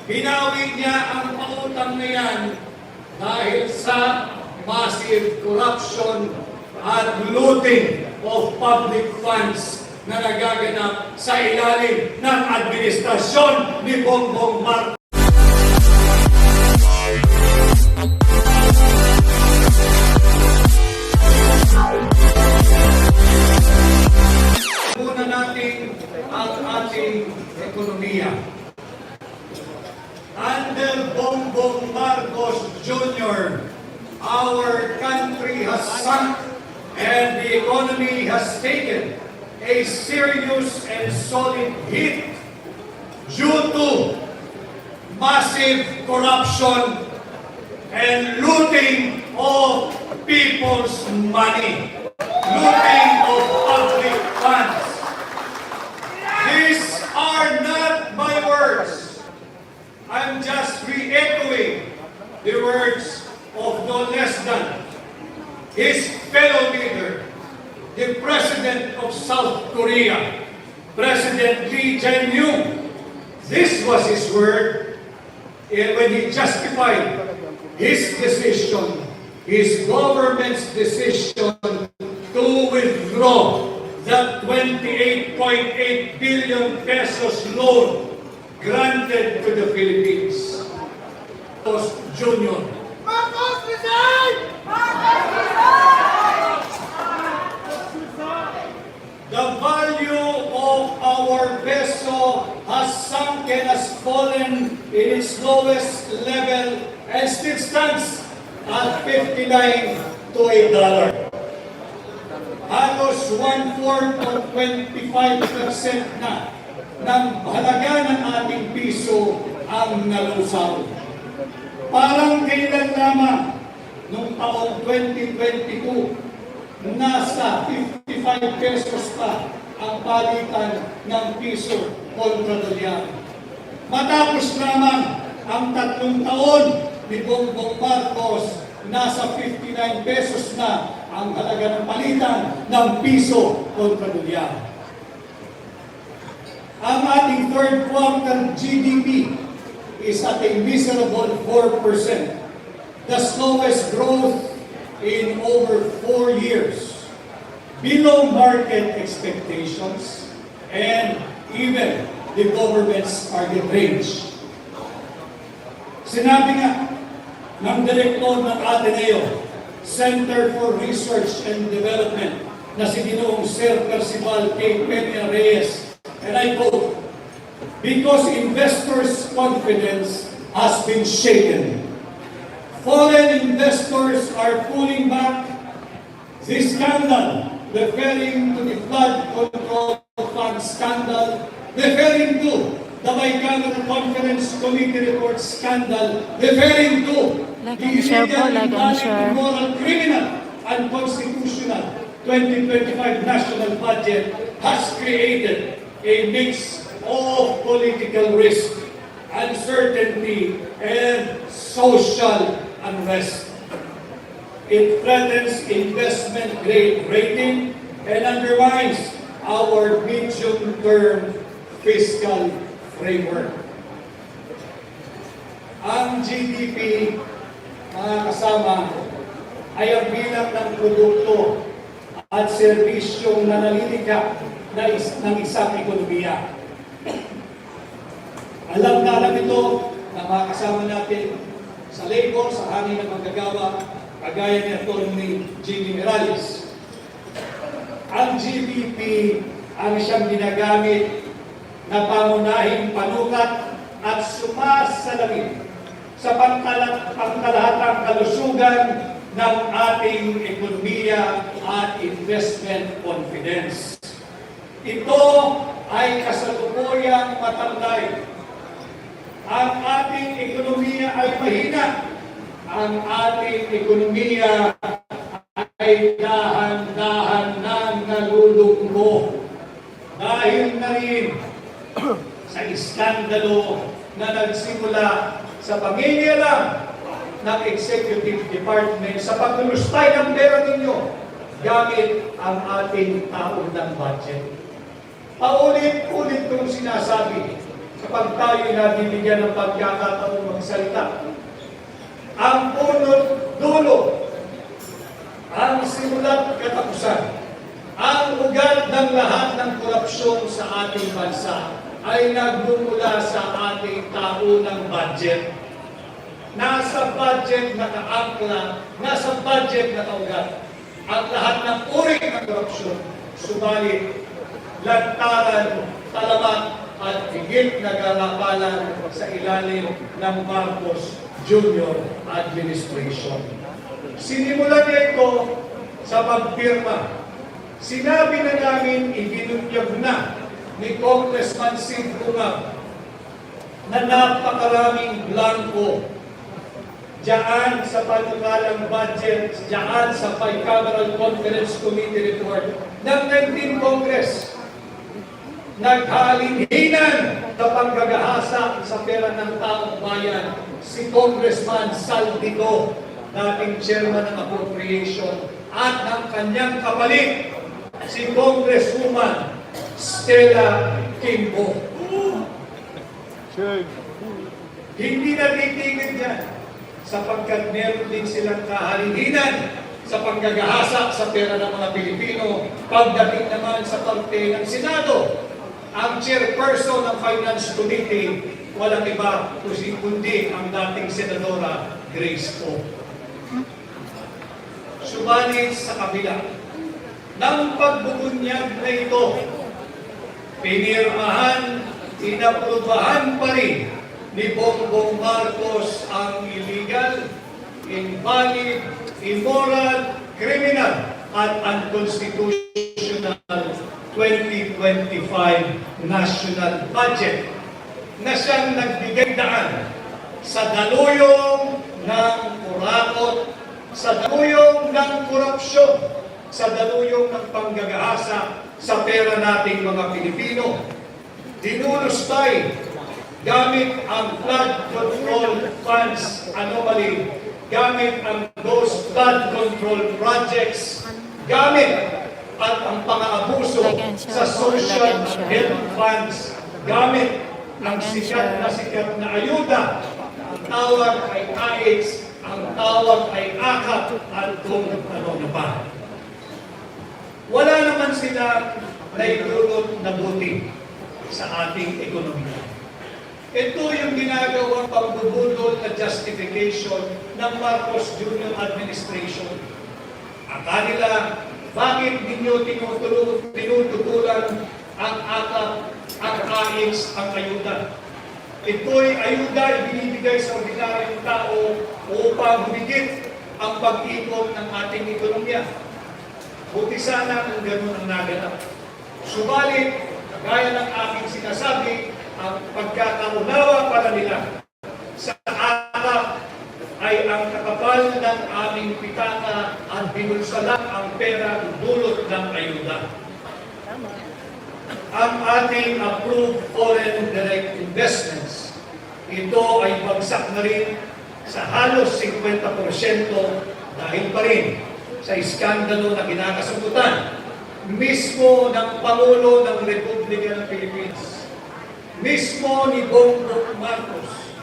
Binawi niya ang pautang na yan dahil sa massive corruption at looting of public funds na nagaganap sa ilalim ng administrasyon ni Bongbong Marcos. Muna natin ang ating ekonomiya. Under Bongbong Marcos Jr., our country has sunk and the economy has taken a serious and solid hit due to massive corruption and looting of people's money, looting of public funds. These are not my words. I'm just re-echoing the words of no less than his fellow leader, the President of South Korea, President Lee Jae-myung. This was his word when he justified his decision, his government's decision to withdraw that 28.8 billion pesos loan granted to the Philippines. Marcos Jr. Marcos resign! Marcos resign! The value of our peso has sunken, has fallen in its lowest level and still stands at 59 to $1. Halos 1/4 or 25% na ng halaga ng ating piso ang nalusaw. Parang kailan lamang noong taong 2022, nasa 55 pesos pa ang palitan ng piso kontra dolyar. Matapos lamang ang 3 taon ni Bongbong Marcos, nasa 59 pesos na ang halaga ng palitan ng piso kontra dolyar. Ang ating third quarter GDP is at a miserable 4%, the slowest growth in over 4 years, below market expectations and even the government's target range. Sinabi nga ng direktor ng Ateneo Center for Research and Development na si Ginoong Sir Percival K. Peña Reyes, and I quote, "Because investors' confidence has been shaken. Foreign investors are pulling back. This scandal," referring to the flood control fund scandal, referring to the Bicameral Conference Committee report scandal, referring to Like the and share po, illegal like and share. immoral, criminal, unconstitutional 2025 national budget has created a mix of political risk, uncertainty, and social unrest. It threatens investment grade rating and undermines our medium-term fiscal framework. Ang GDP, mga kasama, ay ang bilang ng produkto at serbisyong nanalilikha ng isang ekonomiya. Alam na alam ito ng mga kasama natin sa labor, sa hangin ng manggagawa, kagaya ni Atty. Jimmy Morales. Ang GDP ang siyang ginagamit na pangunahing panukat at sumasalamin sa pangkalahatang kalusugan ng ating ekonomiya at investment confidence. Ito ay kasalukuyang matangay. Ang ating ekonomiya ay mahina. Ang ating ekonomiya ay dahan-dahan nang nalulunggo. Dahil na rin sa iskandalo na nagsimula sa pangingialam ng Executive Department sa paglulustay ng pera ninyo gamit ang ating taon ng budget. Paulit-ulit kong sinasabi kapag tayo nabibigyan ng pagkakataon magsalita. Ang punot dulo, ang simulat katapusan, ang ugat ng lahat ng korupsyon sa ating bansa ay nagmumula sa ating taunang budget. Nasa budget nakaangkla, nasa budget nakaugat ang lahat ng uri ng korupsyon, subalit lantaran, talamak at higit na garapalan sa ilalim ng Marcos Jr. Administration. Sinimulan niya ito sa pagpirma. Sinabi na namin, ibinunyag na ni Congressman Sid Bungab na napakaraming blanco diyan sa panukalang budget, diyan sa Bicameral Conference Committee report ng 19 Congress. Naghalinhinan sa panggagahasa sa pera ng taong bayan si Congressman Saldico, dating chairman ng Appropriation, at ang kanyang kapalit, si Congresswoman Stella Kimbo. Hindi natitigil yan sapagkat meron din silang kahalilinan sa panggagahasa sa pera ng mga Pilipino. Pagdating naman sa parte ng Senado, ang chairperson ng Finance Committee, walang iba kundi ang dating Senadora Grace Poe. Subalit sa kabila ng pagbubunyag na ito, pinirmahan, inaprubahan pa rin ni Bongbong Marcos ang illegal, invalid, immoral, criminal, at unconstitutional 2025 national budget na siyang nagbigay daan sa daluyong ng kurakot, sa daluyong ng korupsyon, sa daluyong ng panggagahasa sa pera nating mga Pilipino. Dinulustay gamit ang flood control funds anomaly, gamit ang those flood control projects, gamit at ang pang-aabuso sa social and health funds, gamit ang sikat na ayuda. Ang tawag ay AIDS, ang tawag ay AKAP, at kung ano na pa. Wala naman sila naidulot na buti sa ating ekonomiya. Ito yung ginagawang pagbubudol na justification ng Marcos Jr. Administration. Akala nila, bakit ninyo tinututulan ang AKAP, ang AIDS, ang ayuda? Ito'y ayuda ibinibigay sa ordinaryong tao upang humigit ang pag-ikot ng ating ekonomiya. Buti sana kung gano'n ang naganap. Subalit, gaya ng aking sinasabi, ang pagkakaunawa para nila sa AKAP ay ang kakapal ng aming pitaka at binulsalang ang pera dulot ng ayuda. Ang ating approved foreign direct investments, ito ay bagsak na rin sa halos 50% dahil pa rin sa iskandalo na kinakasangkutan mismo ng Pangulo ng Republika ng Pilipinas, mismo ni Bongbong Marcos,